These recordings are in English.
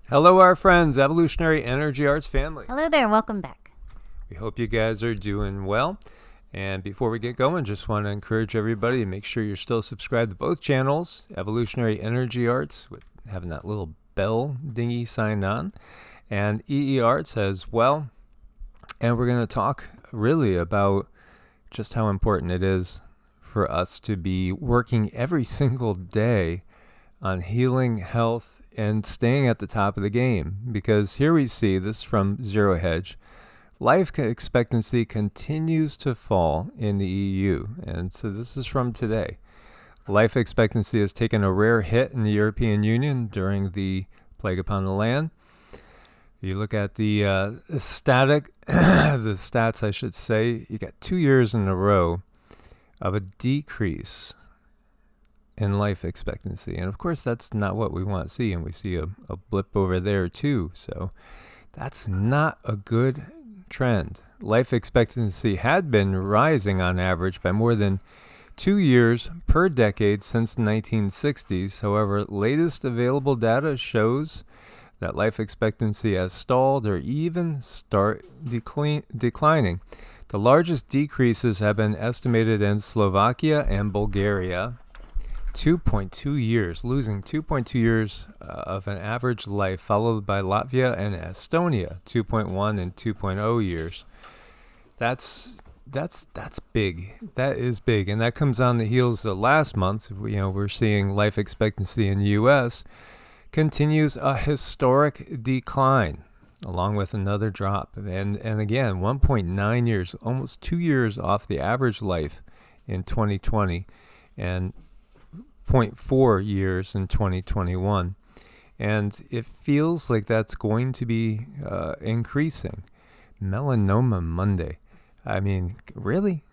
Hello, our friends, Evolutionary Energy Arts family. Hello there, welcome back. We hope you guys are doing well. And before we get going, just want to encourage everybody to make sure you're still subscribed to both channels, Evolutionary Energy Arts, with having that little bell dingy signed on, and EEARTS as well. And we're going to talk really about just how important it is for us to be working every single day on healing, health, and staying at the top of the game. Because here we see this from Zero Hedge. Life expectancy continues to fall in the EU. And so this is from today. Life expectancy has taken a rare hit in the European Union during the plague upon the land. You look at the the stats, I should say, you got 2 years in a row of a decrease in life expectancy. And of course, that's not what we want to see. And we see a blip over there too. So that's not a good trend. Life expectancy had been rising on average by more than 2 years per decade since the 1960s. However, latest available data shows that life expectancy has stalled or even start declining. The largest decreases have been estimated in Slovakia and Bulgaria. 2.2 years, losing 2.2 years of an average life, followed by Latvia and Estonia, 2.1 and 2.0 years. That's big. That is big, and that comes on the heels of last month. We're seeing life expectancy in the U.S. continues a historic decline, along with another drop. And again, 1.9 years, almost 2 years off the average life in 2020, and 0.4 years in 2021. And it feels like that's going to be increasing. Melanoma Monday. I mean, really?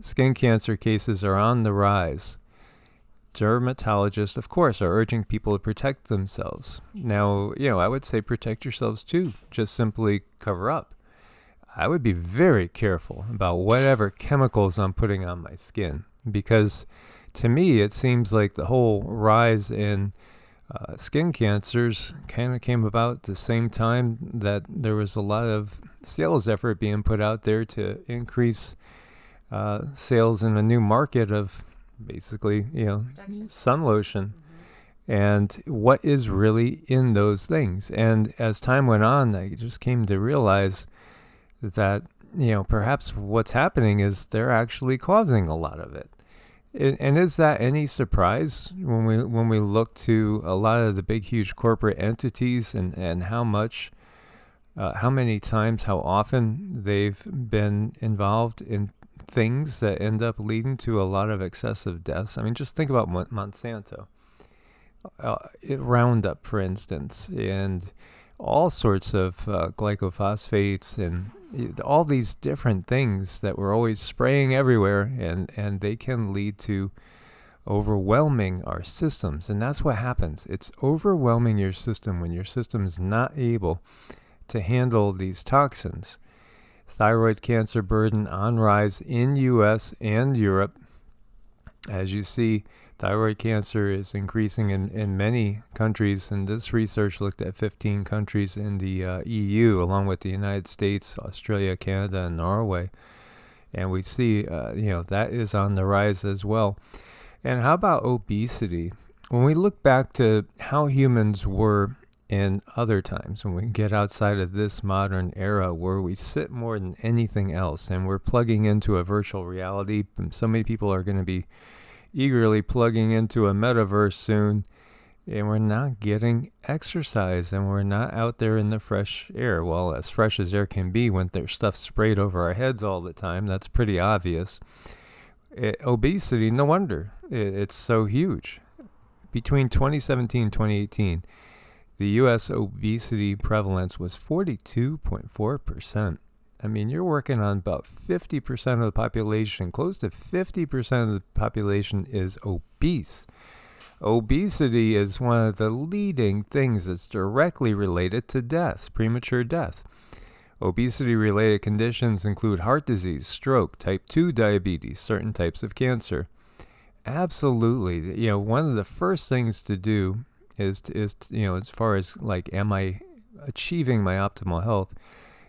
Skin cancer cases are on the rise. Dermatologists, of course, are urging people to protect themselves. Now, I would say protect yourselves too. Just simply cover up. I would be very careful about whatever chemicals I'm putting on my skin, because to me, it seems like the whole rise in skin cancers kind of came about at the same time that there was a lot of sales effort being put out there to increase sales in a new market of basically, sun lotion. Mm-hmm. And what is really in those things. And as time went on, I just came to realize that, perhaps what's happening is they're actually causing a lot of it. And is that any surprise when we look to a lot of the big, huge corporate entities and how many times, how often they've been involved in things that end up leading to a lot of excessive deaths? I mean, just think about Monsanto, Roundup, for instance, and all sorts of glycophosphates and all these different things that we're always spraying everywhere, and they can lead to overwhelming our systems. And that's what happens. It's overwhelming your system when your system is not able to handle these toxins. Thyroid cancer burden on rise in U.S. and Europe. As you see, thyroid cancer is increasing in many countries, and this research looked at 15 countries in the EU, along with the United States, Australia, Canada, and Norway. And we see, that is on the rise as well. And how about obesity? When we look back to how humans were in other times, when we get outside of this modern era where we sit more than anything else, and we're plugging into a virtual reality, and so many people are going to be eagerly plugging into a metaverse soon, and we're not getting exercise, and we're not out there in the fresh air. Well, as fresh as air can be when there's stuff sprayed over our heads all the time. That's pretty obvious. Obesity, no wonder it's so huge. Between 2017 and 2018, the U.S. obesity prevalence was 42.4%. I mean, you're working on about 50% of the population. Close to 50% of the population is obese. Obesity is one of the leading things that's directly related to death, premature death. Obesity-related conditions include heart disease, stroke, type 2 diabetes, certain types of cancer. Absolutely. One of the first things to do as far as like, am I achieving my optimal health,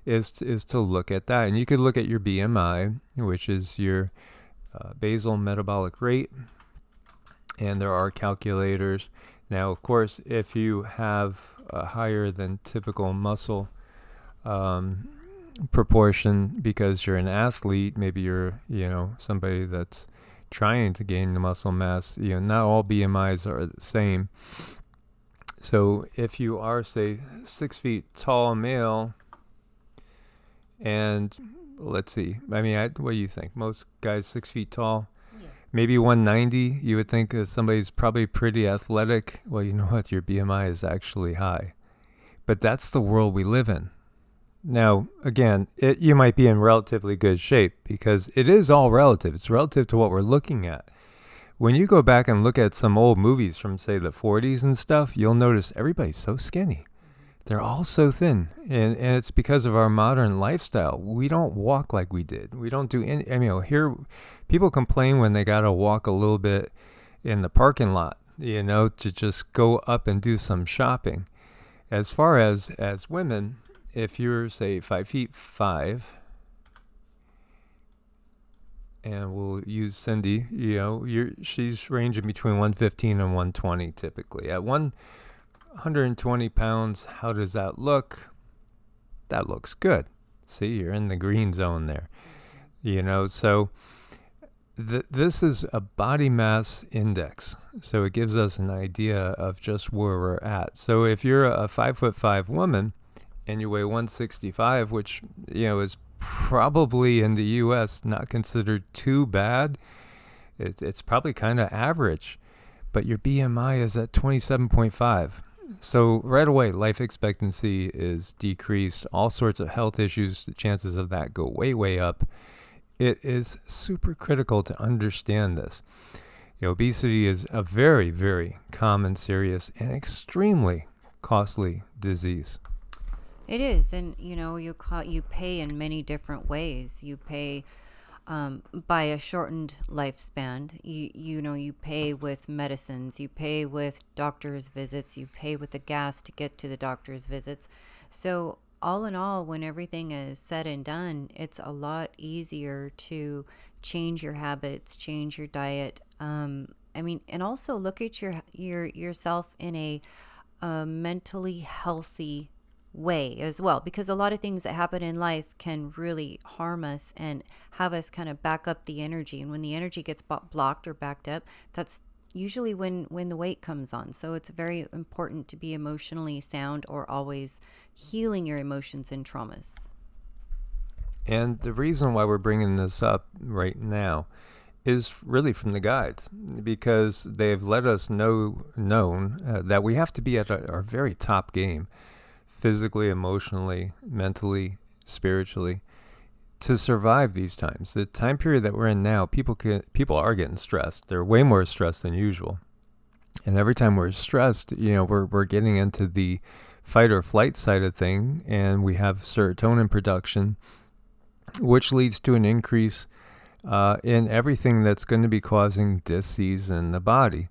is to look at that. And you could look at your BMI, which is your basal metabolic rate, and there are calculators. Now, of course, if you have a higher than typical muscle proportion because you're an athlete, maybe you're, somebody that's trying to gain the muscle mass, not all BMIs are the same. So if you are, say, 6 feet tall male, and let's see, what do you think? Most guys 6 feet tall, maybe 190, you would think that somebody's probably pretty athletic. Well, you know what? Your BMI is actually high. But that's the world we live in. Now, again, you might be in relatively good shape because it is all relative. It's relative to what we're looking at. When you go back and look at some old movies from, say, the 40s and stuff, you'll notice everybody's so skinny. They're all so thin. And it's because of our modern lifestyle. We don't walk like we did. We don't do any, here people complain when they got to walk a little bit in the parking lot, to just go up and do some shopping. As far as women, if you're, say, 5'5", and we'll use Cindy, she's ranging between 115 and 120 typically. At 120 pounds, how does that look? That looks good. See, you're in the green zone there. So this is a body mass index. So it gives us an idea of just where we're at. So if you're a 5'5" woman and you weigh 165, which, is probably in the U.S. not considered too bad. It's probably kind of average, but your BMI is at 27.5. So right away, life expectancy is decreased. All sorts of health issues, the chances of that go way, way up. It is super critical to understand this. Obesity is a very, very common, serious, and extremely costly disease. It is, and you pay in many different ways. You pay by a shortened lifespan. You pay with medicines. You pay with doctor's visits. You pay with the gas to get to the doctor's visits. So all in all, when everything is said and done, it's a lot easier to change your habits, change your diet. And also look at yourself in a mentally healthy way as well, because a lot of things that happen in life can really harm us and have us kind of back up the energy. And when the energy gets blocked or backed up, that's usually when the weight comes on. So it's very important to be emotionally sound or always healing your emotions and traumas. And the reason why we're bringing this up right now is really from the guides, because they've let us know that we have to be at our very top game, physically, emotionally, mentally, spiritually, to survive these times. The time period that we're in now, people are getting stressed. They're way more stressed than usual. And every time we're stressed, we're getting into the fight or flight side of thing, and we have serotonin production, which leads to an increase in everything that's going to be causing disease in the body.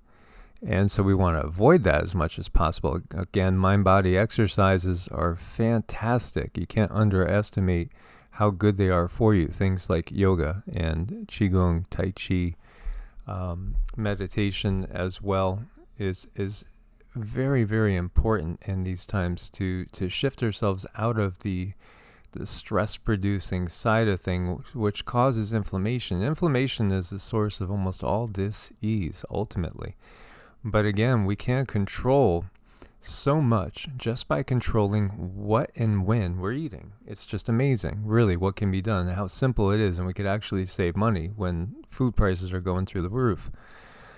And so we want to avoid that as much as possible. Again, mind-body exercises are fantastic. You can't underestimate how good they are for you. Things like yoga and Qigong, Tai Chi, meditation as well is very, very important in these times to shift ourselves out of the stress-producing side of things, which causes inflammation. Inflammation is the source of almost all dis-ease, ultimately. But again, we can't control so much just by controlling what and when we're eating. It's just amazing, really, what can be done, how simple it is, and we could actually save money when food prices are going through the roof.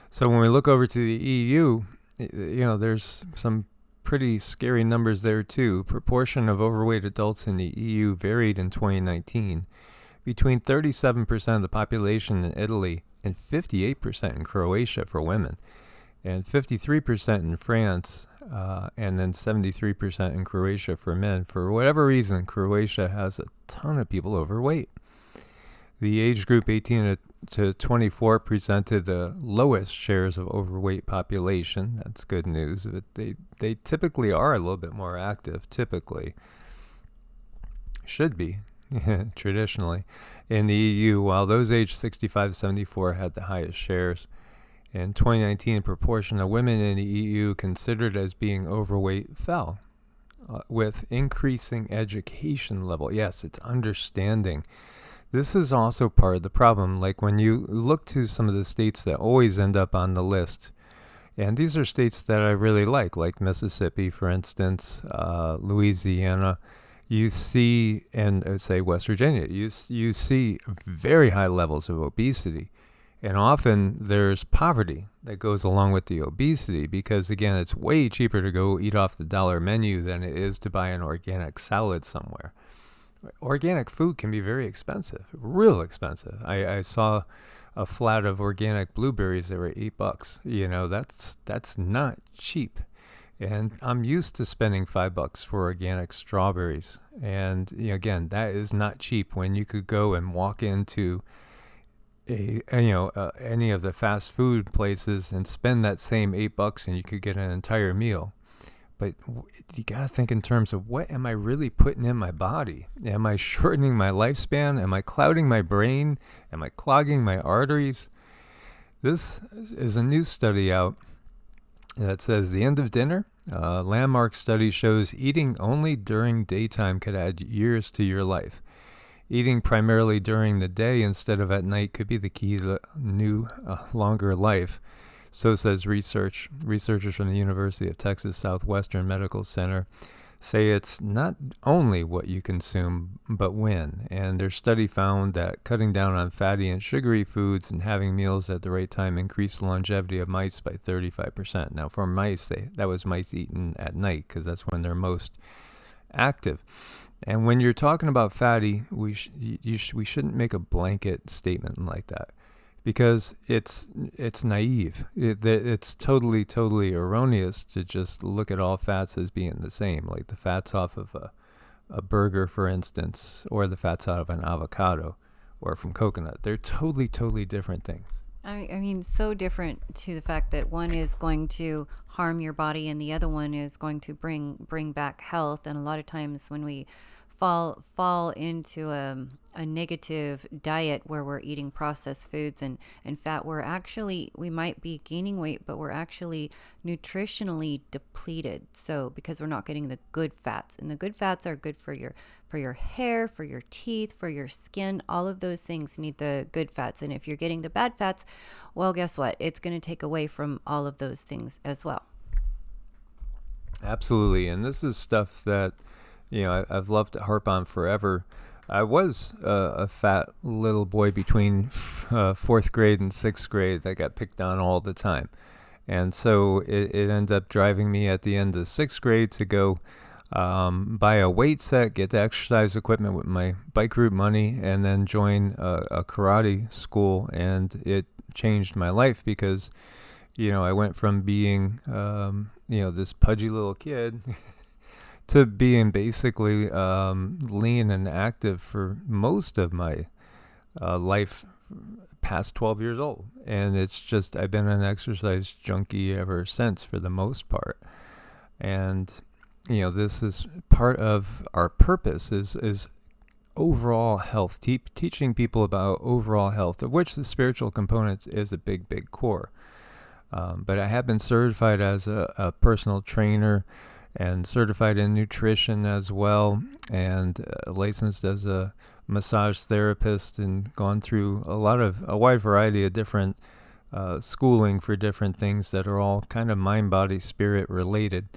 So when we look over to the EU, there's some pretty scary numbers there too. Proportion of overweight adults in the EU varied in 2019 between 37% of the population in Italy and 58% in Croatia for women, and 53% in France, and then 73% in Croatia for men. For whatever reason, Croatia has a ton of people overweight. The age group 18 to 24 presented the lowest shares of overweight population. That's good news. But they typically are a little bit more active, typically. Should be, traditionally. In the EU, while those aged 65 to 74 had the highest shares. In 2019, the proportion of women in the EU considered as being overweight fell with increasing education level. Yes, it's understanding. This is also part of the problem. Like when you look to some of the states that always end up on the list, and these are states that I really like Mississippi, for instance, Louisiana, you see, and say West Virginia, you see very high levels of obesity. And often there's poverty that goes along with the obesity because, again, it's way cheaper to go eat off the dollar menu than it is to buy an organic salad somewhere. Organic food can be very expensive, real expensive. I saw a flat of organic blueberries that were $8. You know, that's not cheap. And I'm used to spending $5 for organic strawberries. And you know, again, that is not cheap when you could go and walk into any of the fast food places and spend that same $8 and you could get an entire meal. But you gotta think in terms of, what am I really putting in my body? Am I shortening my lifespan? Am I clouding my brain? Am I clogging my arteries? This is a new study out that says the end of dinner. Landmark study shows eating only during daytime could add years to your life. Eating primarily during the day instead of at night could be the key to new, longer life. So says research. Researchers from the University of Texas Southwestern Medical Center say it's not only what you consume, but when. And their study found that cutting down on fatty and sugary foods and having meals at the right time increased the longevity of mice by 35%. Now, for mice, that was mice eaten at night because that's when they're most active. And when you're talking about fatty, we shouldn't make a blanket statement like that, because it's naive. It's totally erroneous to just look at all fats as being the same, like the fats off of a burger, for instance, or the fats out of an avocado or from coconut. They're totally different things. I mean, so different to the fact that one is going to harm your body and the other one is going to bring back health. And a lot of times when we fall into a negative diet where we're eating processed foods and fat, we might be gaining weight, but we're actually nutritionally depleted. So because we're not getting the good fats, and the good fats are good for your hair, for your teeth, for your skin. All of those things need the good fats. And if you're getting the bad fats, well, guess what? It's going to take away from all of those things as well. Absolutely. And this is stuff that, I've loved to harp on forever. I was a fat little boy between 4th grade and 6th grade that got picked on all the time. And so it ended up driving me at the end of 6th grade to go buy a weight set, get the exercise equipment with my bike route money, and then join a karate school. And it changed my life because, I went from being, this pudgy little kid to being basically lean and active for most of my life past 12 years old. And it's just, I've been an exercise junkie ever since for the most part. And, this is part of our purpose is overall health, teaching people about overall health, of which the spiritual components is a big core. But I have been certified as a personal trainer and certified in nutrition as well, and licensed as a massage therapist, and gone through a wide variety of different schooling for different things that are all kind of mind, body, spirit related.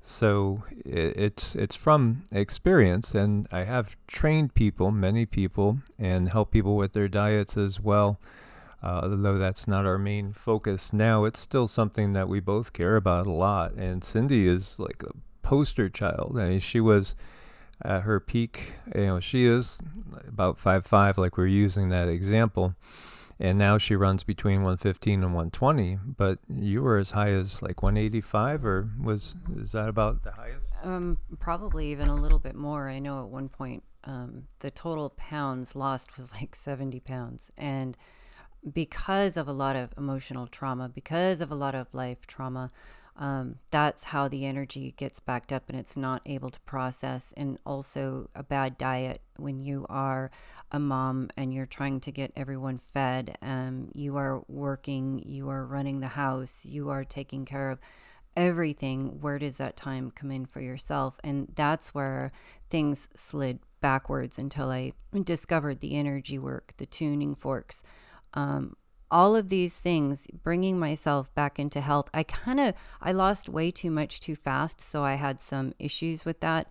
So it's from experience, and I have trained many people, and helped people with their diets as well. Although that's not our main focus now, it's still something that we both care about a lot. And Cindy is like a poster child. I mean, she was at her peak. She is about 5'5", like we're using that example. And now she runs between 115 and 120, but you were as high as like 185, or is that about the highest? Probably even a little bit more. I know at one point the total pounds lost was like 70 pounds. And because of a lot of emotional trauma, because of a lot of life trauma, that's how the energy gets backed up and it's not able to process. And also a bad diet when you are a mom and you're trying to get everyone fed. You are working, you are running the house, you are taking care of everything. Where does that time come in for yourself? And that's where things slid backwards until I discovered the energy work, the tuning forks, all of these things, bringing myself back into health. I lost way too much too fast. So I had some issues with that.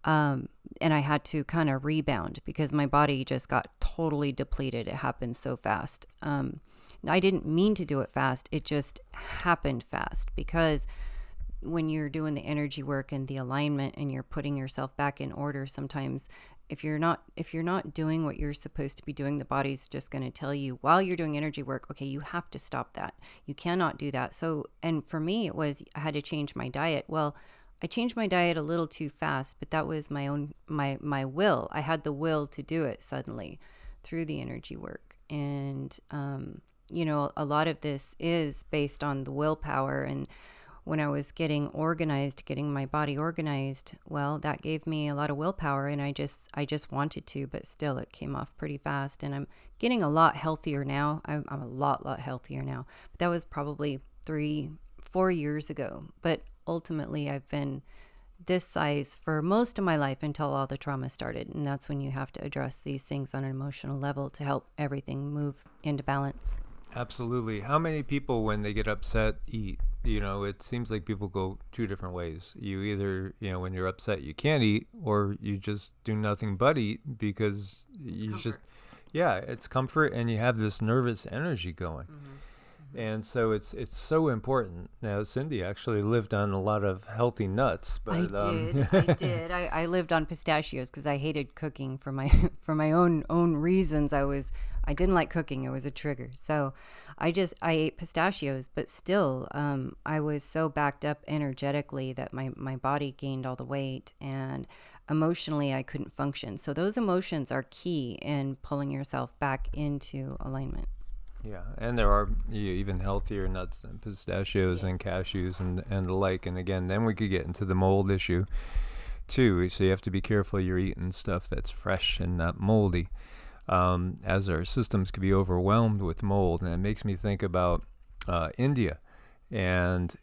And I had to kind of rebound because my body just got totally depleted. It happened so fast. I didn't mean to do it fast. It just happened fast because when you're doing the energy work and the alignment and you're putting yourself back in order, sometimes if you're not doing what you're supposed to be doing, the body's just going to tell you while you're doing energy work, okay, you have to stop that. You cannot do that. So, and for me, I had to change my diet. Well, I changed my diet a little too fast, but that was my will. I had the will to do it suddenly through the energy work. And, a lot of this is based on the willpower. And when I was getting my body organized, well, that gave me a lot of willpower, and I just wanted to, but still it came off pretty fast. And I'm getting a lot healthier now. I'm a lot healthier now, but that was probably 3-4 years ago. But ultimately I've been this size for most of my life until all the trauma started. And that's when you have to address these things on an emotional level to help everything move into balance. Absolutely. How many people, when they get upset, eat? It seems like people go two different ways. You either, when you're upset, you can't eat, or you just do nothing but eat because it's comfort, and you have this nervous energy going. Mm-hmm. And so it's so important. Now, Cindy actually lived on a lot of healthy nuts. But, I did. I lived on pistachios because I hated cooking for my own reasons. I didn't like cooking. It was a trigger. So I ate pistachios, but still, I was so backed up energetically that my body gained all the weight, and emotionally I couldn't function. So those emotions are key in pulling yourself back into alignment. Yeah, and there are even healthier nuts than pistachios, yes, and cashews and the like. And again, then we could get into the mold issue too. So you have to be careful you're eating stuff that's fresh and not moldy. As our systems could be overwhelmed with mold. And it makes me think about India. And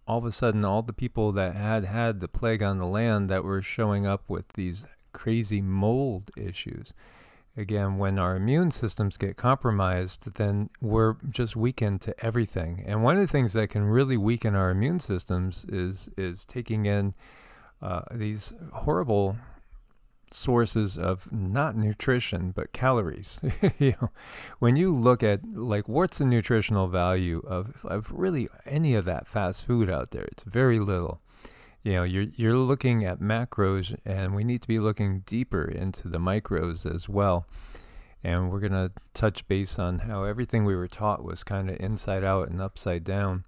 all of a sudden, all the people that had the plague on the land that were showing up with these crazy mold issues. Again, when our immune systems get compromised, then we're just weakened to everything. And one of the things that can really weaken our immune systems is taking in these horrible sources of not nutrition but calories. When you look at what's the nutritional value of really any of that fast food out there, it's very little. You're looking at macros, and we need to be looking deeper into the micros as well. And we're going to touch base on how everything we were taught was kind of inside out and upside down.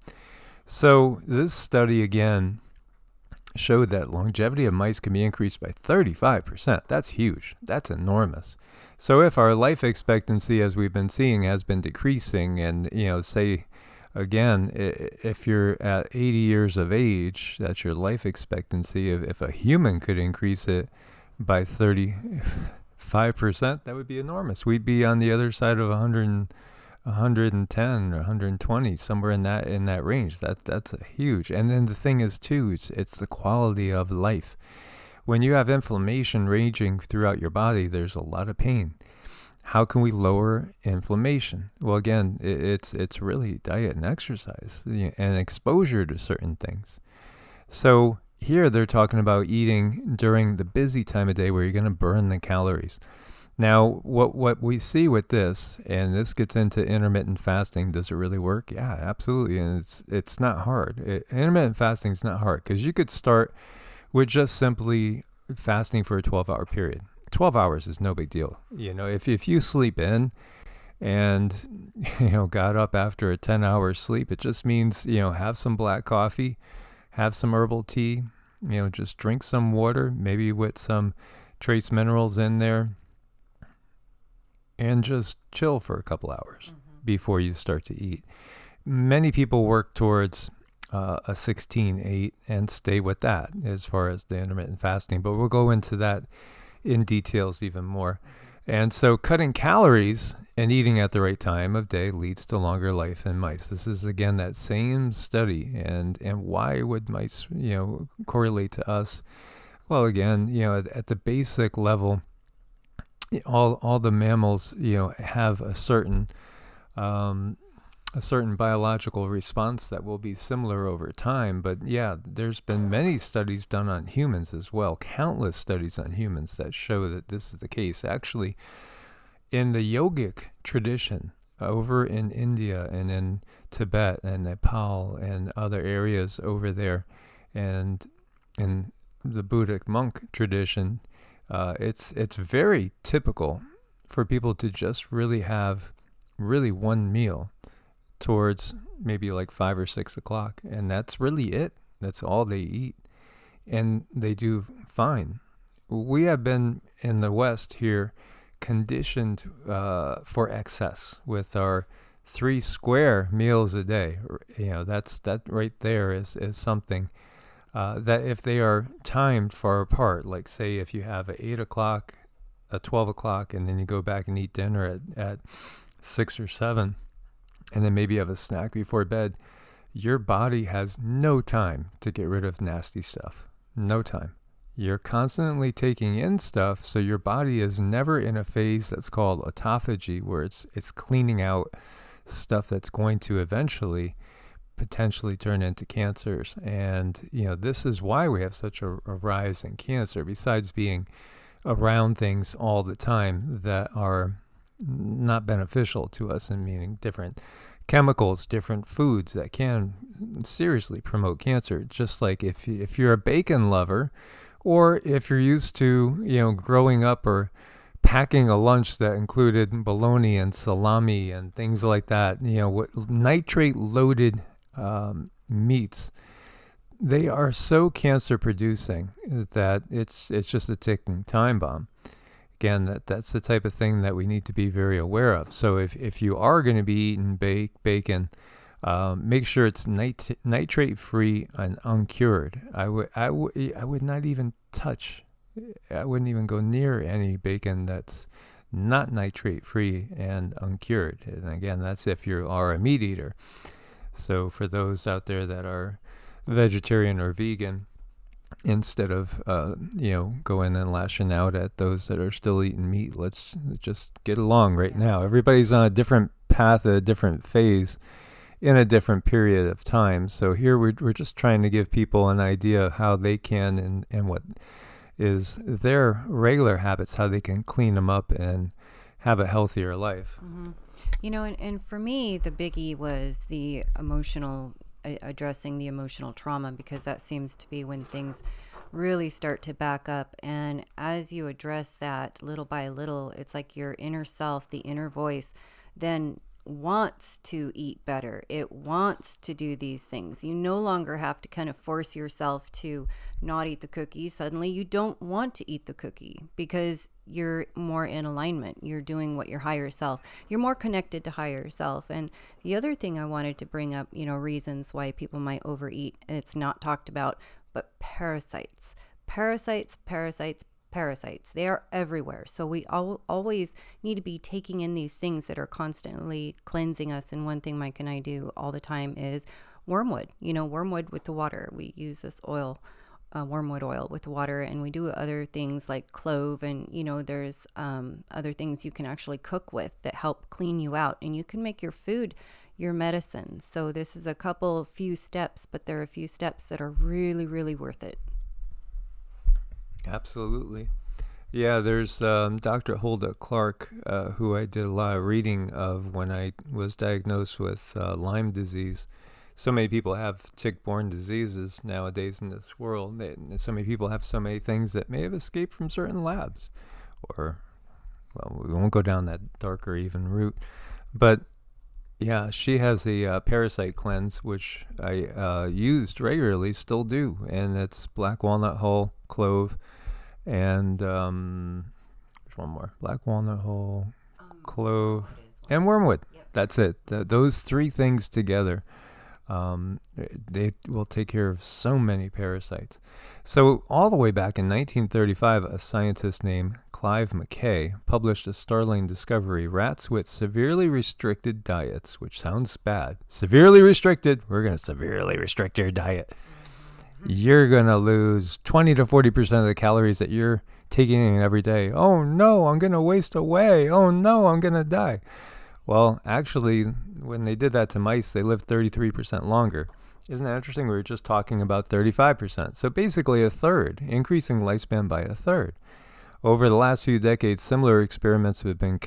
So this study again showed that longevity of mice can be increased by 35%. That's huge. That's enormous. So if our life expectancy, as we've been seeing, has been decreasing, and say again, if you're at 80 years of age, that's your life expectancy. If a human could increase it by 35%, that would be enormous. We'd be on the other side of 110 or 120, somewhere in that range. That's a huge. And then the thing is too, it's the quality of life. When you have inflammation raging throughout your body, there's a lot of pain. How can we lower inflammation? Well, again, it's really diet and exercise and exposure to certain things. So here they're talking about eating during the busy time of day where you're going to burn the calories. Now, what we see with this, and this gets into intermittent fasting, does it really work? Yeah, absolutely. And it's not hard. Intermittent fasting is not hard because you could start with just simply fasting for a 12-hour period. 12 hours is no big deal. If you sleep in, and got up after a 10-hour sleep, it just means have some black coffee, have some herbal tea, just drink some water, maybe with some trace minerals in there, and just chill for a couple hours before you start to eat. Many people work towards a 16-8 and stay with that as far as the intermittent fasting, but we'll go into that in details even more. And so cutting calories and eating at the right time of day leads to longer life in mice. This is, again, that same study. And why would mice, correlate to us? Well, again, at the basic level, all the mammals, have a certain biological response that will be similar over time. But yeah, there's been many studies done on humans as well, countless studies on humans that show that this is the case. Actually, in the yogic tradition over in India and in Tibet and Nepal and other areas over there, and in the Buddhic monk tradition, it's very typical for people to just really have one meal towards maybe like 5 or 6 o'clock, and that's really it. That's all they eat, and they do fine. We have been in the West here conditioned for excess with our 3 square meals a day. That right there is something that if they are timed far apart, like say if you have a 8 o'clock, a 12 o'clock, and then you go back and eat dinner at 6 or 7, and then maybe you have a snack before bed, your body has no time to get rid of nasty stuff. No time. You're constantly taking in stuff, so your body is never in a phase that's called autophagy, where it's cleaning out stuff that's going to eventually potentially turn into cancers. And this is why we have such a rise in cancer, besides being around things all the time that are not beneficial to us, and meaning different chemicals, different foods that can seriously promote cancer. Just like if you're a bacon lover, or if you're used to growing up or packing a lunch that included bologna and salami and things like that, nitrate loaded meats, they are so cancer producing that it's just a ticking time bomb. Again, that's the type of thing that we need to be very aware of. So if you are going to be eating bacon, make sure it's nitrate free and uncured. I would not even touch. I wouldn't even go near any bacon that's not nitrate free and uncured. And again, that's if you are a meat eater. So for those out there that are vegetarian or vegan, instead of going and lashing out at those that are still eating meat, let's just get along right now. Everybody's on a different path, a different phase, in a different period of time. So here we're just trying to give people an idea of how they can and what is their regular habits, how they can clean them up and have a healthier life. And for me, the biggie was the emotional, addressing the emotional trauma, because that seems to be when things really start to back up. And as you address that little by little, it's like your inner self, the inner voice, then wants to eat better. It wants to do these things. You no longer have to kind of force yourself to not eat the cookie. Suddenly you don't want to eat the cookie because you're more in alignment. You're doing what your higher self, you're more connected to higher self. And the other thing I wanted to bring up, reasons why people might overeat, and it's not talked about, but parasites. They are everywhere. So we always need to be taking in these things that are constantly cleansing us. And one thing Mike and I do all the time is wormwood. Wormwood with the water. We use this oil, wormwood oil with water, and we do other things like clove, and there's other things you can actually cook with that help clean you out, and you can make your food your medicine. So this is a few steps, but there are a few steps that are really, really worth it. Absolutely. Yeah, there's Dr. Hulda Clark, who I did a lot of reading of when I was diagnosed with Lyme disease. So many people have tick-borne diseases nowadays in this world. So many people have so many things that may have escaped from certain labs. Or, well, we won't go down that darker even route. But yeah, she has a parasite cleanse, which I used regularly, still do. And it's black walnut hull, clove, and there's one more. Black walnut hull, clove, and wormwood. Yep. That's it. Those three things together, they will take care of so many parasites. So all the way back in 1935, a scientist named Clive McKay published a startling discovery. Rats with severely restricted diets, which sounds bad. Severely restricted. We're going to severely restrict your diet. You're going to lose 20 to 40% of the calories that you're taking in every day. Oh no, I'm going to waste away. Oh no, I'm going to die. Well, actually, when they did that to mice, they lived 33% longer. Isn't that interesting? We were just talking about 35%. So basically a third, increasing lifespan by a third. Over the last few decades, similar experiments have been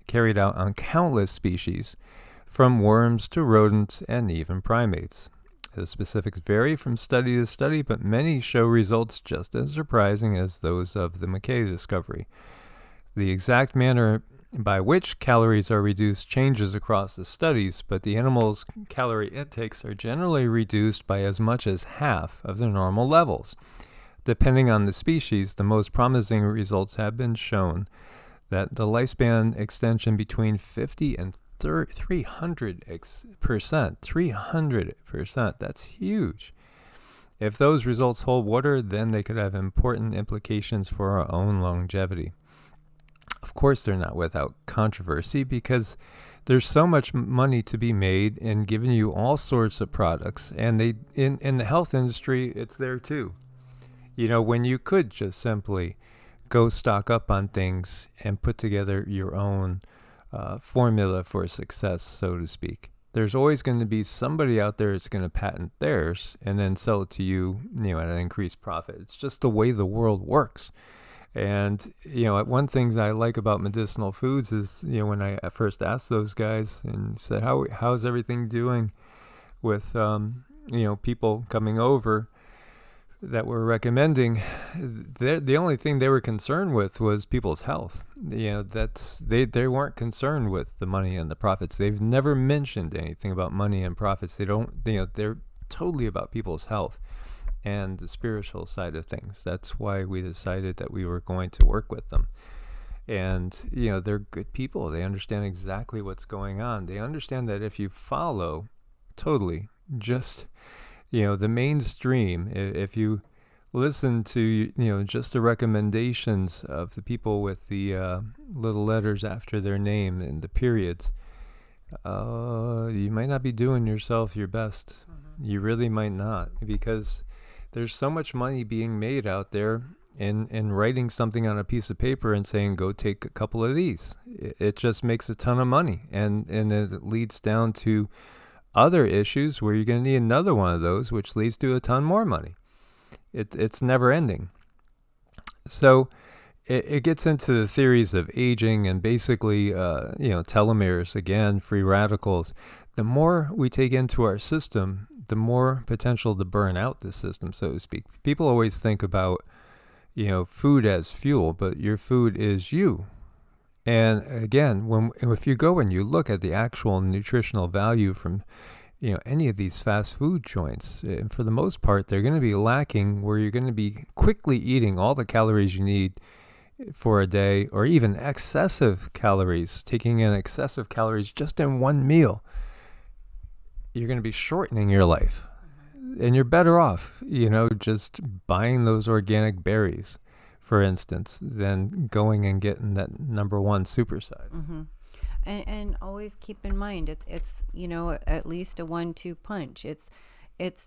carried out on countless species, from worms to rodents and even primates. The specifics vary from study to study, but many show results just as surprising as those of the McKay discovery. The exact manner by which calories are reduced changes across the studies, but the animals' calorie intakes are generally reduced by as much as half of their normal levels. Depending on the species, the most promising results have been shown that the lifespan extension between 50 and 300%. 300%. That's huge. If those results hold water, then they could have important implications for our own longevity. Of course, they're not without controversy, because there's so much money to be made in giving you all sorts of products, and they in the health industry, it's there too. You know, when you could just simply go stock up on things and put together your own formula for success, so to speak. There's always going to be somebody out there that's going to patent theirs and then sell it to you, at an increased profit. It's just the way the world works. And, one thing I like about medicinal foods is, when I first asked those guys and said, how's everything doing with, people coming over that were recommending, the only thing they were concerned with was people's health. They weren't concerned with the money and the profits. They've never mentioned anything about money and profits. They're totally about people's health and the spiritual side of things. That's why we decided that we were going to work with them. And, they're good people. They understand exactly what's going on. They understand that if you follow totally just, the mainstream, if you listen to, just the recommendations of the people with the little letters after their name and the periods, you might not be doing yourself your best. Mm-hmm. You really might not, because there's so much money being made out there in writing something on a piece of paper and saying, go take a couple of these. It just makes a ton of money. And it leads down to other issues where you're going to need another one of those, which leads to a ton more money. It's never ending. So it gets into the theories of aging and basically, telomeres, again, free radicals. The more we take into our system, the more potential to burn out the system, so to speak. People always think about, food as fuel, but your food is you. And again, if you go and you look at the actual nutritional value from, any of these fast food joints, for the most part, they're going to be lacking, where you're going to be quickly eating all the calories you need for a day, or even excessive calories, taking in excessive calories just in one meal. You're going to be shortening your life, and you're better off, just buying those organic berries, for instance, than going and getting that number one supersize. Mm-hmm. And always keep in mind, it's at least a 1-2 punch. It's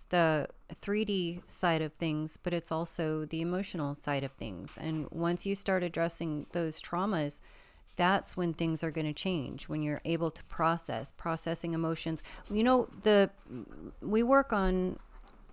the 3D side of things, but it's also the emotional side of things. And once you start addressing those traumas, that's when things are going to change, when you're able to processing emotions. We work on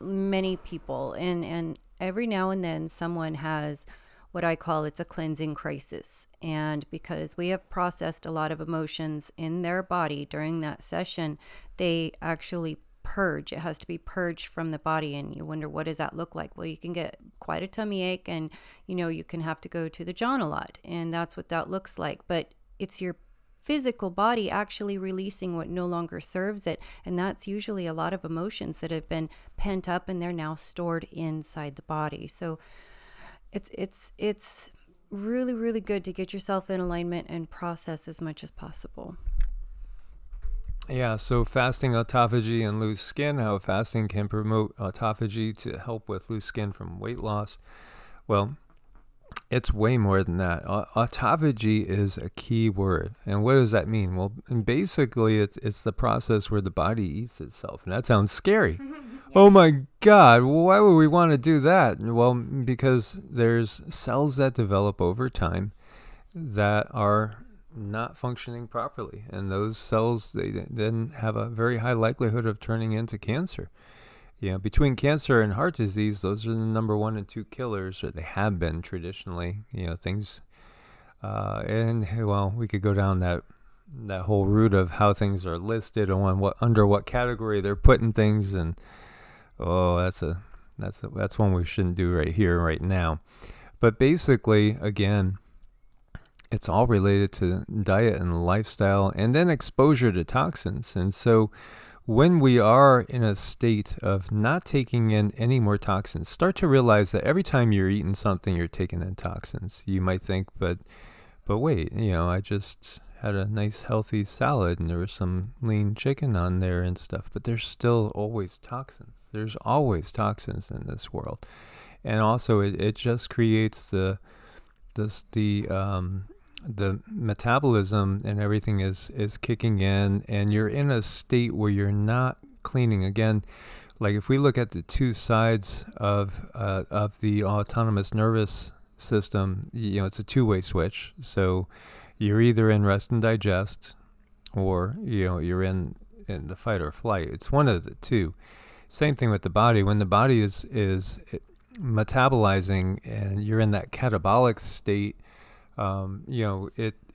many people, and every now and then someone has what I call, it's a cleansing crisis. And because we have processed a lot of emotions in their body during that session, they actually purge. It has to be purged from the body. And you wonder, what does that look like? Well, you can get quite a tummy ache, and you can have to go to the John a lot, and that's what that looks like. But it's your physical body actually releasing what no longer serves it. And that's usually a lot of emotions that have been pent up and they're now stored inside the body. So it's really, really good to get yourself in alignment and process as much as possible. Yeah, so fasting, autophagy, and loose skin, how fasting can promote autophagy to help with loose skin from weight loss. Well, it's way more than that. Autophagy is a key word. And what does that mean? Well, basically, it's the process where the body eats itself. And that sounds scary. Yeah. Oh my God, why would we want to do that? Well, because there's cells that develop over time that are not functioning properly. And those cells, they then have a very high likelihood of turning into cancer. Between cancer and heart disease, those are the number 1 and 2 killers, or they have been traditionally. Things, and well, we could go down that whole route of how things are listed and under what category they're putting things, and that's one we shouldn't do right here, right now. But basically, again, it's all related to diet and lifestyle, and then exposure to toxins, and so. When we are in a state of not taking in any more toxins, start to realize that every time you're eating something, you're taking in toxins. You might think, but wait, I just had a nice healthy salad and there was some lean chicken on there and stuff, but there's still always toxins. There's always toxins in this world. And also it just creates the metabolism and everything is kicking in, and you're in a state where you're not cleaning. Again, like if we look at the two sides of the autonomous nervous system, it's a two-way switch. So you're either in rest and digest, or you're in the fight or flight. It's one of the two. Same thing with the body. When the body is metabolizing and you're in that catabolic state,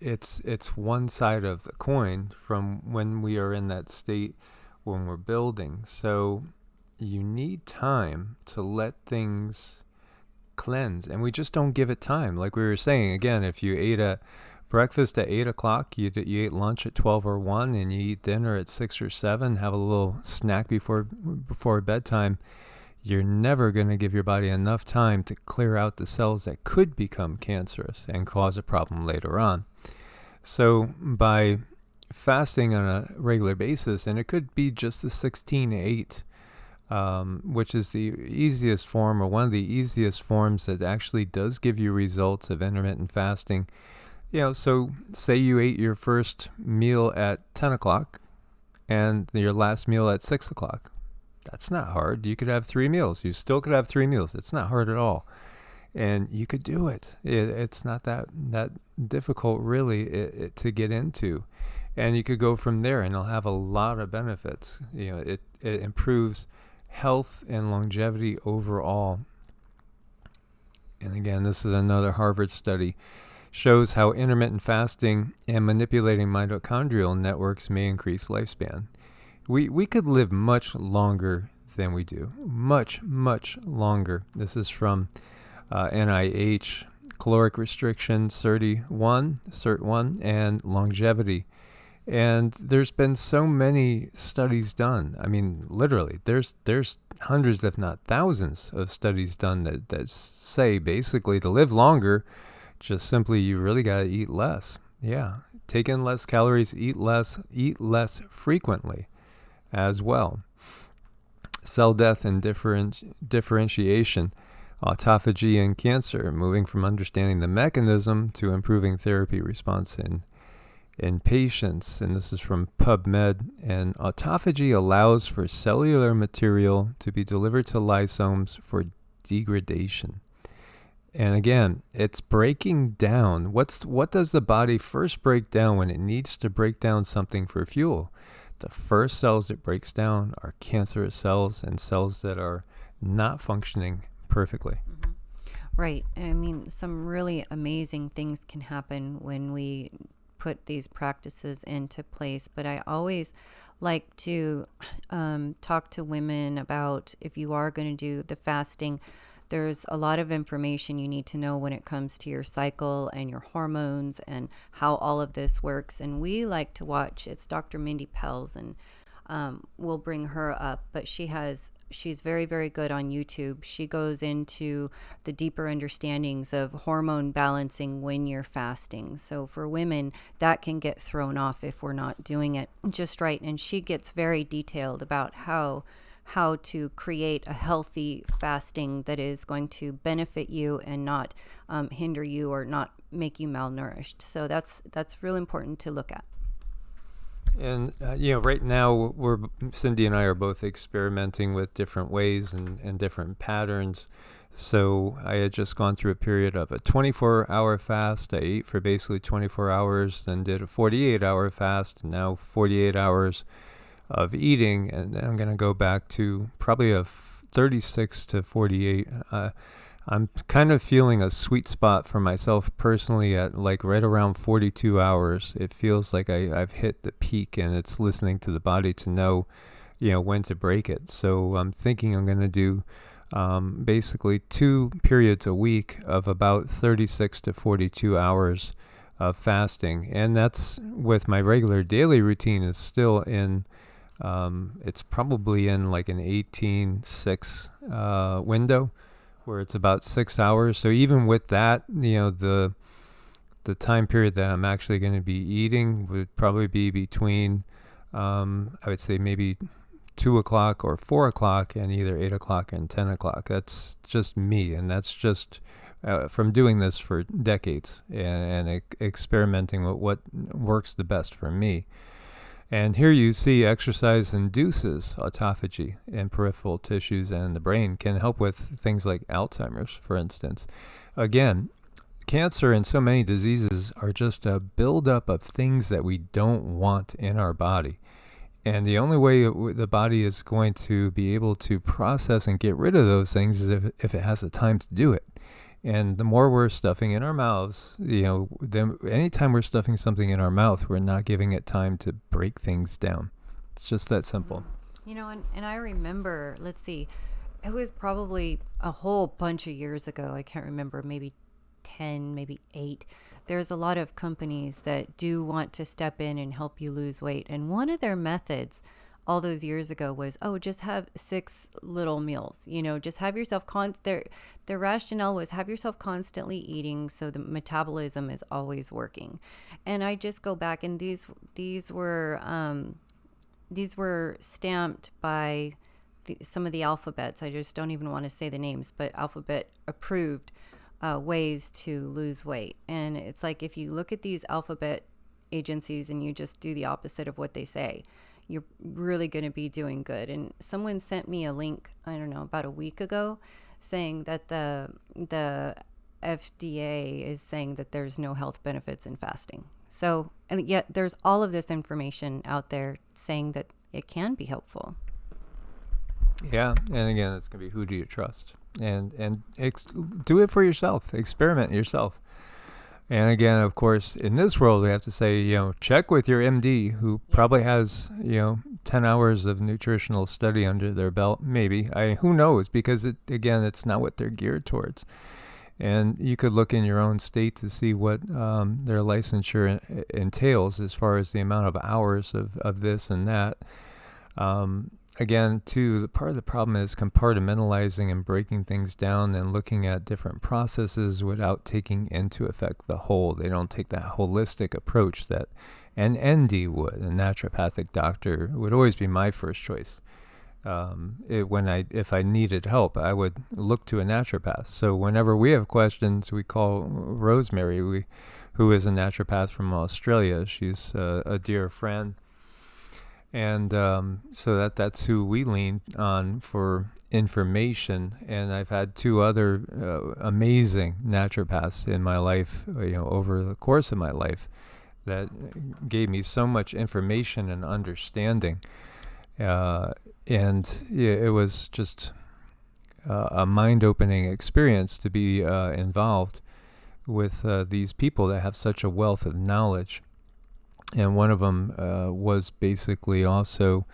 it's one side of the coin from when we are in that state when we're building. So you need time to let things cleanse, and we just don't give it time. Like we were saying, again, if you ate a breakfast at 8 o'clock, you ate lunch at 12 or 1, and you eat dinner at 6 or 7, have a little snack before bedtime, you're never going to give your body enough time to clear out the cells that could become cancerous and cause a problem later on. So by fasting on a regular basis, and it could be just the 16-8, which is the easiest form, or one of the easiest forms that actually does give you results of intermittent fasting. So say you ate your first meal at 10 o'clock and your last meal at 6 o'clock. That's not hard. You could have 3 meals. You still could have 3 meals. It's not hard at all. And you could do it. It's not that difficult, really, to get into. And you could go from there, and it'll have a lot of benefits. It improves health and longevity overall. And again, this is another Harvard study. Shows how intermittent fasting and manipulating mitochondrial networks may increase lifespan. We could live much longer than we do. Much, much longer. This is from NIH, caloric restriction, CERT1, and longevity. And there's been so many studies done. I mean, literally, there's hundreds, if not thousands, of studies done that say basically to live longer, just simply you really got to eat less. Yeah, take in less calories, eat less frequently as well. Cell death and differentiation, autophagy and cancer, moving from understanding the mechanism to improving therapy response in patients. And this is from PubMed. And autophagy allows for cellular material to be delivered to lysosomes for degradation. And again, it's breaking down. What does the body first break down when it needs to break down something for fuel? The first cells it breaks down are cancerous cells and cells that are not functioning perfectly. Mm-hmm. Right. I mean, some really amazing things can happen when we put these practices into place. But I always like to talk to women about, if you are going to do the fasting, there's a lot of information you need to know when it comes to your cycle and your hormones and how all of this works. And we like to watch, it's Dr. Mindy Pelz, and we'll bring her up, but she's very, very good on YouTube. She goes into the deeper understandings of hormone balancing when you're fasting. So for women, that can get thrown off if we're not doing it just right. And she gets very detailed about how to create a healthy fasting that is going to benefit you and not hinder you or not make you malnourished. So that's really important to look at. And, right now Cindy and I are both experimenting with different ways and different patterns. So I had just gone through a period of a 24-hour fast. I ate for basically 24 hours, then did a 48-hour fast, and now 48 hours of eating. And then I'm going to go back to probably a 36 to 48. I'm kind of feeling a sweet spot for myself personally at like right around 42 hours. It feels like I've hit the peak, and it's listening to the body to know, when to break it. So I'm thinking I'm going to do basically 2 periods a week of about 36 to 42 hours of fasting. And that's with my regular daily routine is still in, it's probably in like an 18-6 window, where it's about 6 hours. So even with that, the time period that I'm actually going to be eating would probably be between, I would say maybe 2 o'clock or 4 o'clock, and either 8 o'clock and 10 o'clock. That's just me, and that's just from doing this for decades and experimenting with what works the best for me. And here you see exercise induces autophagy in peripheral tissues, and the brain can help with things like Alzheimer's, for instance. Again, cancer and so many diseases are just a buildup of things that we don't want in our body. And the only way the body is going to be able to process and get rid of those things is if it has the time to do it. And the more we're stuffing in our mouths, then anytime we're stuffing something in our mouth, we're not giving it time to break things down. It's just that simple. And I remember, let's see, it was probably a whole bunch of years ago. I can't remember, maybe 10, maybe 8. There's a lot of companies that do want to step in and help you lose weight. And one of their methods all those years ago was, just have 6 little meals, just have yourself their rationale was have yourself constantly eating so the metabolism is always working. And I just go back, and these were stamped by some of the alphabets. I just don't even want to say the names, but alphabet approved ways to lose weight. And it's like, if you look at these alphabet agencies and you just do the opposite of what they say, you're really going to be doing good. And someone sent me a link, I don't know, about a week ago, saying that the FDA is saying that there's no health benefits in fasting. So, and yet there's all of this information out there saying that it can be helpful. Yeah, and again, it's going to be, who do you trust? And do it for yourself. Experiment yourself. And again, of course, in this world, we have to say, check with your MD, who probably has, 10 hours of nutritional study under their belt, maybe. Who knows? Because, it's not what they're geared towards. And you could look in your own state to see what their licensure entails as far as the amount of hours of this and that. Again, too, part of the problem is compartmentalizing and breaking things down and looking at different processes without taking into effect the whole. They don't take that holistic approach that an ND would. A naturopathic doctor would always be my first choice. If I needed help, I would look to a naturopath. So whenever we have questions, we call Rosemary, who is a naturopath from Australia. She's a dear friend. And so that's who we lean on for information. And I've had 2 other amazing naturopaths in my life, over the course of my life, that gave me so much information and understanding. And it was just a mind-opening experience to be involved with these people that have such a wealth of knowledge. And one of them was basically also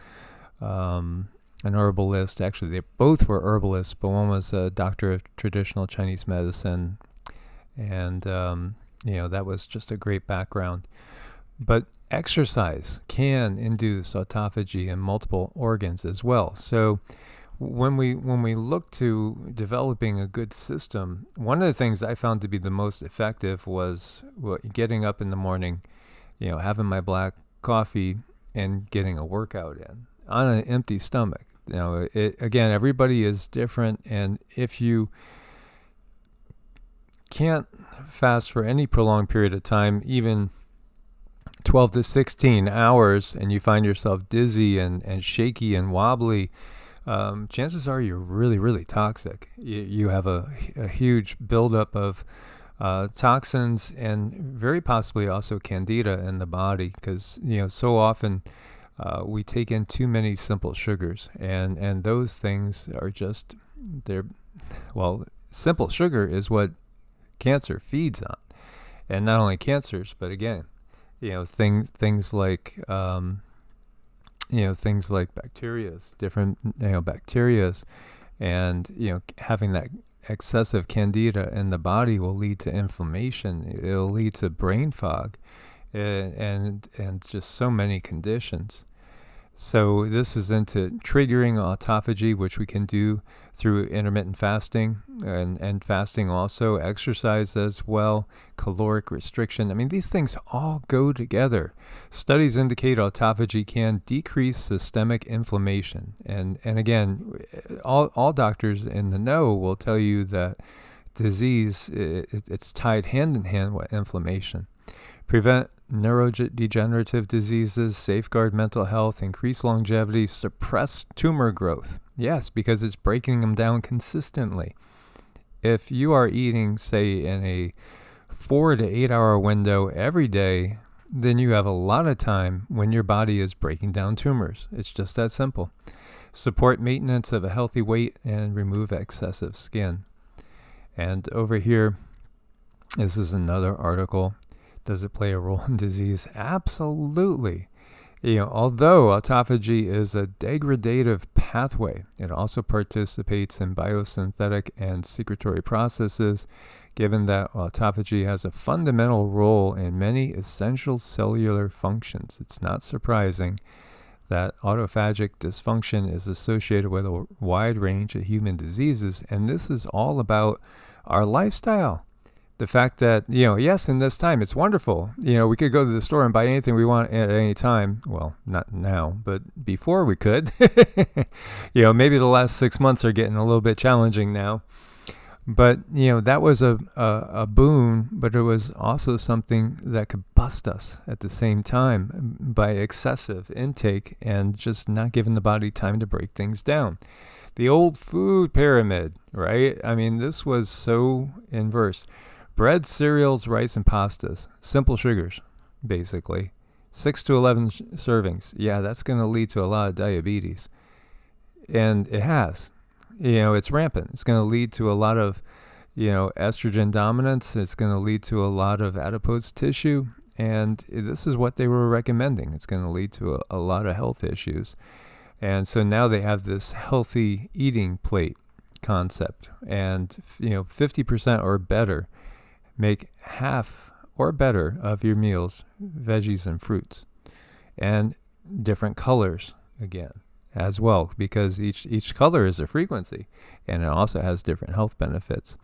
an herbalist. Actually, they both were herbalists, but one was a doctor of traditional Chinese medicine, and that was just a great background. But exercise can induce autophagy in multiple organs as well. So when we look to developing a good system, one of the things I found to be the most effective was getting up in the morning, having my black coffee and getting a workout in on an empty stomach. Again, everybody is different, and if you can't fast for any prolonged period of time, even 12 to 16 hours, and you find yourself dizzy and shaky and wobbly, chances are you're really, really toxic. You have a huge buildup of toxins, and very possibly also candida in the body, because so often we take in too many simple sugars, and those things are just simple sugar is what cancer feeds on, and not only cancers, but again, things like things like different bacterias, and having that excessive candida in the body will lead to inflammation. It'll lead to brain fog, and just so many conditions. So this is into triggering autophagy, which we can do through intermittent fasting, and fasting also, exercise as well, caloric restriction. I mean, these things all go together. Studies indicate autophagy can decrease systemic inflammation. And again, all doctors in the know will tell you that disease, it's tied hand in hand with inflammation. Prevent neurodegenerative diseases, safeguard mental health, increase longevity, suppress tumor growth. Yes, because it's breaking them down consistently. If you are eating, say, in a 4 to 8 hour window every day, then you have a lot of time when your body is breaking down tumors. It's just that simple. Support maintenance of a healthy weight and remove excessive skin. And over here, this is another article. Does it play a role in disease? Absolutely. Although autophagy is a degradative pathway, it also participates in biosynthetic and secretory processes, given that autophagy has a fundamental role in many essential cellular functions. It's not surprising that autophagic dysfunction is associated with a wide range of human diseases, and this is all about our lifestyle. The fact that, yes, in this time, it's wonderful. We could go to the store and buy anything we want at any time. Well, not now, but before we could. Maybe the last 6 months are getting a little bit challenging now. But, that was a boon, but it was also something that could bust us at the same time by excessive intake and just not giving the body time to break things down. The old food pyramid, right? I mean, this was so inverse. Bread, cereals, rice, and pastas. Simple sugars, basically. 6 to 11 servings. Yeah, that's going to lead to a lot of diabetes. And it has. It's rampant. It's going to lead to a lot of, estrogen dominance. It's going to lead to a lot of adipose tissue. And this is what they were recommending. It's going to lead to a lot of health issues. And so now they have this healthy eating plate concept. And, 50% or better. Make half or better of your meals veggies and fruits, and different colors again as well, because each color is a frequency, and it also has different health benefits.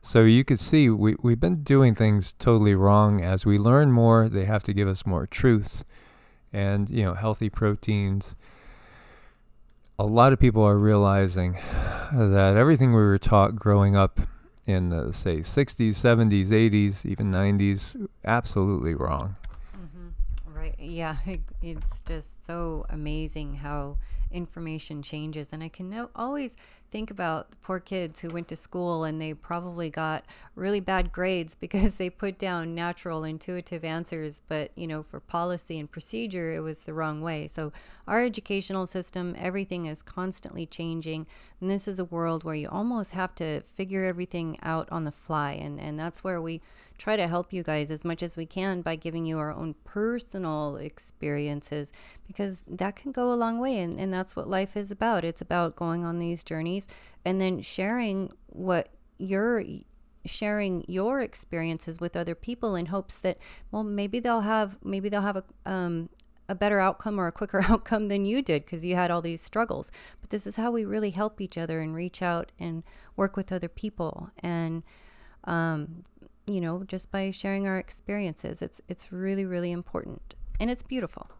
So you could see we've been doing things totally wrong. As we learn more, they have to give us more truths, and healthy proteins. A lot of people are realizing that everything we were taught growing up in the, say, 60s, 70s, 80s, even 90s, absolutely wrong. Mm-hmm. Right. Yeah. It's just so amazing how information changes. And I can always think about the poor kids who went to school and they probably got really bad grades because they put down natural, intuitive answers, but for policy and procedure, it was the wrong way. So our educational system, everything is constantly changing, and this is a world where you almost have to figure everything out on the fly, and that's where we try to help you guys as much as we can by giving you our own personal experiences, because that can go a long way, and that's what life is about. It's about going on these journeys and then sharing your experiences with other people in hopes that, well, maybe they'll have a better outcome or a quicker outcome than you did because you had all these struggles. But this is how we really help each other and reach out and work with other people, and just by sharing our experiences. It's really, really important, and it's beautiful.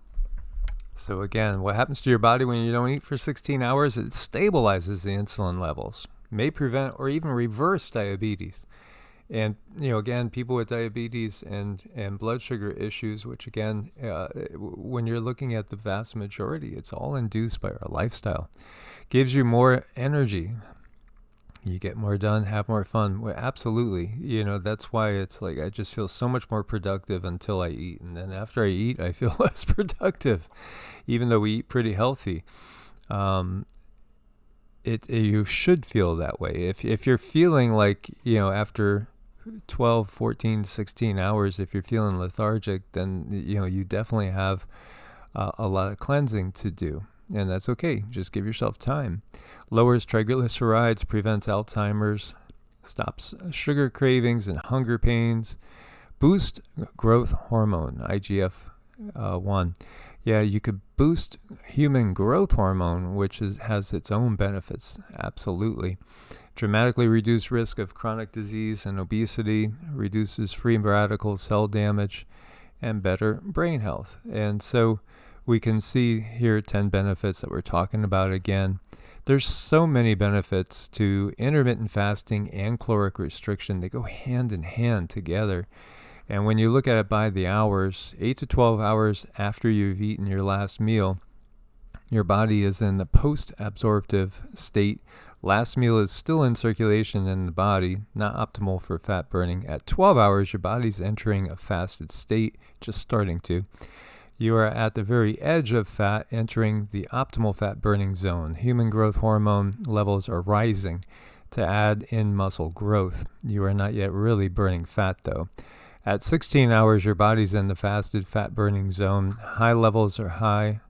So again, what happens to your body when you don't eat for 16 hours? It stabilizes the insulin levels, may prevent or even reverse diabetes. And, again, people with diabetes and blood sugar issues, which again, when you're looking at the vast majority, it's all induced by our lifestyle. Gives you more energy. You get more done, have more fun. Well, absolutely. That's why it's like I just feel so much more productive until I eat. And then after I eat, I feel less productive, even though we eat pretty healthy. You should feel that way. If you're feeling like, after 12, 14, 16 hours, if you're feeling lethargic, then, you definitely have a lot of cleansing to do. And that's okay. Just give yourself time. Lowers triglycerides, prevents Alzheimer's, stops sugar cravings and hunger pains, boost growth hormone, IGF-1. Yeah, you could boost human growth hormone, which has its own benefits. Absolutely. Dramatically reduce risk of chronic disease and obesity, reduces free radical cell damage, and better brain health. And so we can see here 10 benefits that we're talking about again. There's so many benefits to intermittent fasting and caloric restriction. They go hand in hand together. And when you look at it by the hours, 8 to 12 hours after you've eaten your last meal, your body is in the post-absorptive state. Last meal is still in circulation in the body, not optimal for fat burning. At 12 hours, your body's entering a fasted state, just starting to. You are at the very edge of fat, entering the optimal fat burning zone. Human growth hormone levels are rising to add in muscle growth. You are not yet really burning fat though. At 16 hours, your body's in the fasted fat burning zone. High levels are high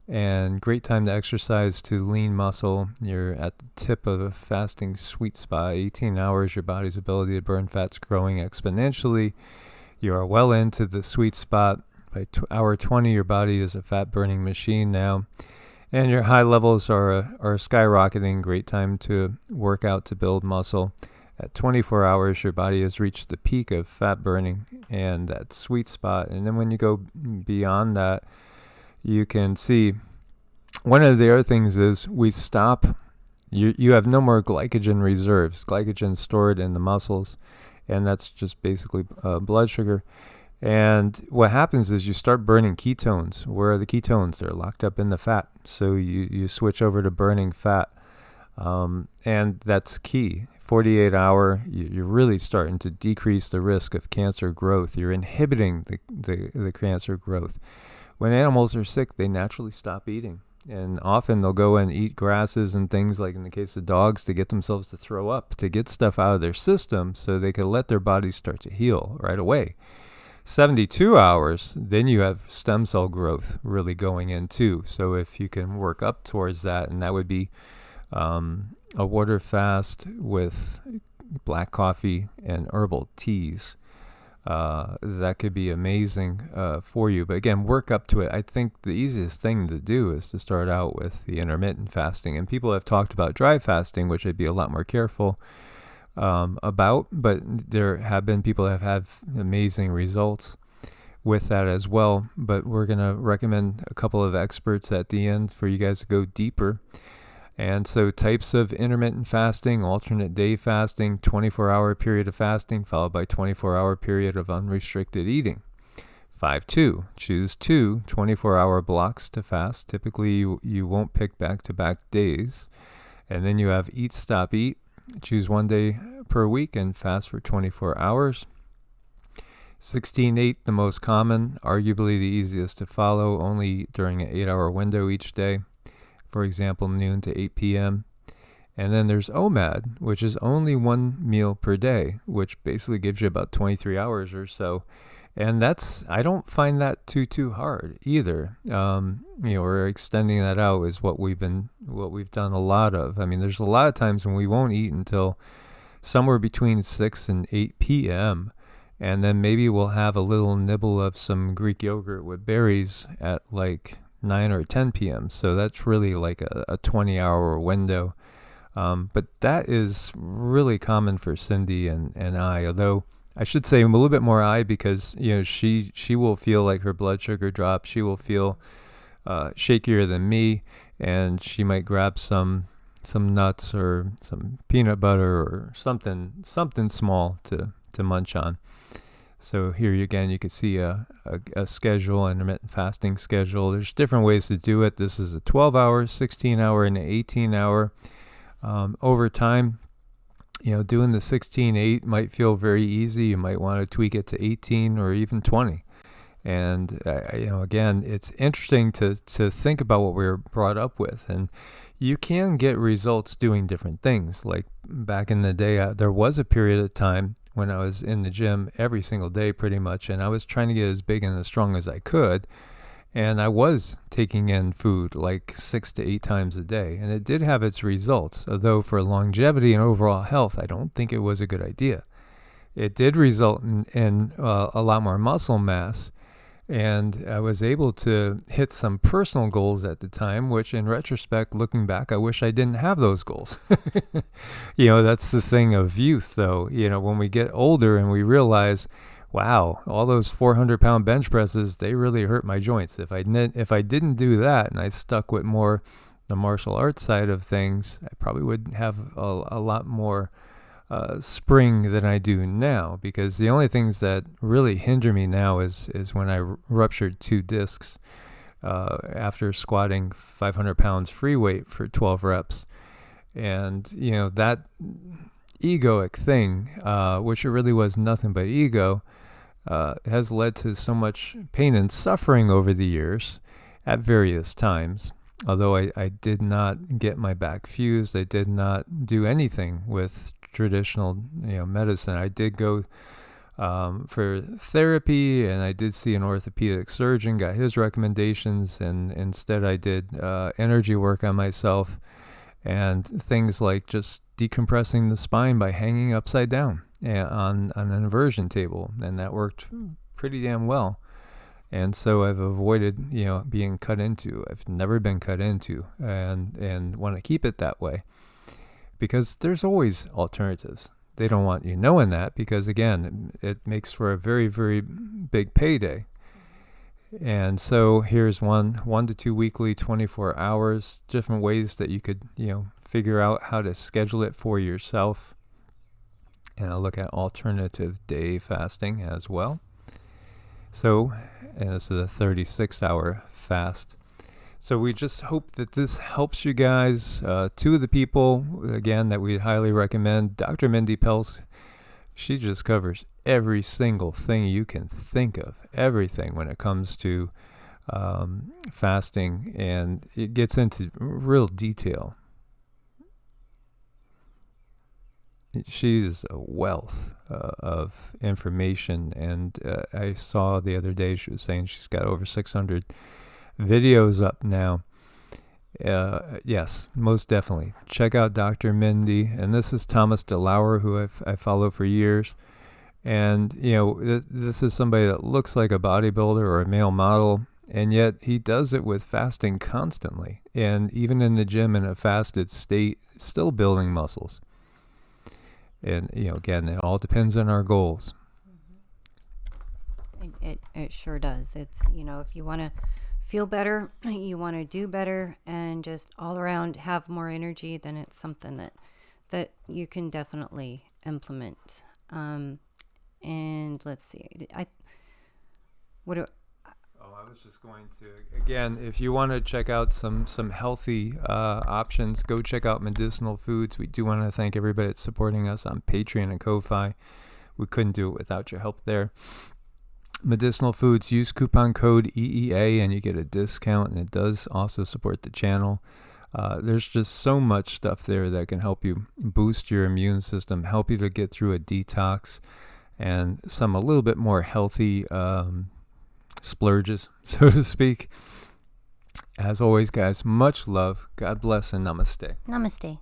and great time to exercise to lean muscle. You're at the tip of a fasting sweet spot. 18 hours, your body's ability to burn fat's growing exponentially. You are well into the sweet spot. By hour 20, your body is a fat-burning machine now, and your high levels are skyrocketing. Great time to work out to build muscle. At 24 hours, your body has reached the peak of fat burning and that sweet spot. And then when you go beyond that, you can see one of the other things is we stop. You have no more glycogen reserves. Glycogen stored in the muscles, and that's just basically blood sugar. And what happens is you start burning ketones. Where are the ketones? They're locked up in the fat. So you switch over to burning fat. And that's key. 48 hour, you're really starting to decrease the risk of cancer growth. You're inhibiting the cancer growth. When animals are sick, they naturally stop eating. And often they'll go and eat grasses and things, like in the case of dogs, to get themselves to throw up, to get stuff out of their system so they can let their bodies start to heal right away. 72 hours, then you have stem cell growth really going in too. So if you can work up towards that, and that would be a water fast with black coffee and herbal teas, that could be amazing for you. But again, work up to it. I think the easiest thing to do is to start out with the intermittent fasting. And people have talked about dry fasting, which I'd be a lot more careful about, but there have been people that have had amazing results with that as well. But we're going to recommend a couple of experts at the end for you guys to go deeper. And so types of intermittent fasting: alternate day fasting, 24-hour period of fasting followed by 24-hour period of unrestricted eating. 5-2, choose 2 24-hour blocks to fast. Typically you won't pick back-to-back days. And then you have eat, stop, eat. Choose 1 day per week and fast for 24 hours. 16-8, the most common, arguably the easiest to follow, only during an 8-hour window each day. For example, noon to 8 p.m. And then there's OMAD, which is only 1 meal per day, which basically gives you about 23 hours or so. And I don't find that too hard either. We're extending that out is what we've done a lot of. I mean, there's a lot of times when we won't eat until somewhere between 6 and 8 p.m. And then maybe we'll have a little nibble of some Greek yogurt with berries at like 9 or 10 p.m. So that's really like a 20-hour window. But that is really common for Cindy and I, although I should say a little bit more I, because she will feel like her blood sugar drops. She will feel shakier than me, and she might grab some nuts or some peanut butter or something small to munch on. So here again, you can see a schedule, intermittent fasting schedule. There's different ways to do it. This is a 12-hour, 16-hour, and an 18-hour. Over time, doing the 16-8 might feel very easy. You might want to tweak it to 18 or even 20. And, again, it's interesting to think about what we were brought up with. And you can get results doing different things. Like back in the day, there was a period of time when I was in the gym every single day pretty much, and I was trying to get as big and as strong as I could. And I was taking in food like 6 to 8 times a day, and it did have its results. Although for longevity and overall health, I don't think it was a good idea. It did result in a lot more muscle mass, and I was able to hit some personal goals at the time, which in retrospect, looking back, I wish I didn't have those goals. That's the thing of youth, though. When we get older and we realize, wow, all those 400-pound bench presses, they really hurt my joints. If I didn't do that and I stuck with more the martial arts side of things, I probably would have a lot more spring than I do now, because the only things that really hinder me now is when I ruptured 2 discs after squatting 500 pounds free weight for 12 reps. And, that egoic thing, which it really was nothing but ego, has led to so much pain and suffering over the years at various times. Although I did not get my back fused, I did not do anything with traditional medicine. I did go for therapy, and I did see an orthopedic surgeon, got his recommendations, and instead I did energy work on myself and things like just decompressing the spine by hanging upside down on an inversion table, and that worked pretty damn well. And so I've avoided being cut into. I've never been cut into, and want to keep it that way, because there's always alternatives. They don't want you knowing that, because again, it makes for a very, very big payday. And so here's 1 to 2 weekly, 24 hours, different ways that you could figure out how to schedule it for yourself. And I'll look at alternative day fasting as well. So, and this is a 36-hour fast. So we just hope that this helps you guys. 2 of the people, again, that we highly recommend, Dr. Mindy Pelz. She just covers every single thing you can think of, everything when it comes to fasting, and it gets into real detail. She's a wealth of information, and I saw the other day she was saying she's got over 600 videos up now. Yes, most definitely. Check out Dr. Mindy, and this is Thomas DeLauer, who I follow for years. And, this is somebody that looks like a bodybuilder or a male model, and yet he does it with fasting constantly. And even in the gym in a fasted state, still building muscles. And, again, it all depends on our goals. It sure does. It's, if you want to feel better, you want to do better, and just all around have more energy, then it's something that you can definitely implement. And let's see. I I was just going to, again, if you want to check out some healthy options, go check out Medicinal Foods. We do want to thank everybody that's supporting us on Patreon and Ko-Fi. We couldn't do it without your help there. Medicinal Foods, use coupon code EEA and you get a discount, and it does also support the channel. There's just so much stuff there that can help you boost your immune system, help you to get through a detox, and some a little bit more healthy splurges, so to speak. As always, guys, much love. God bless and namaste. Namaste.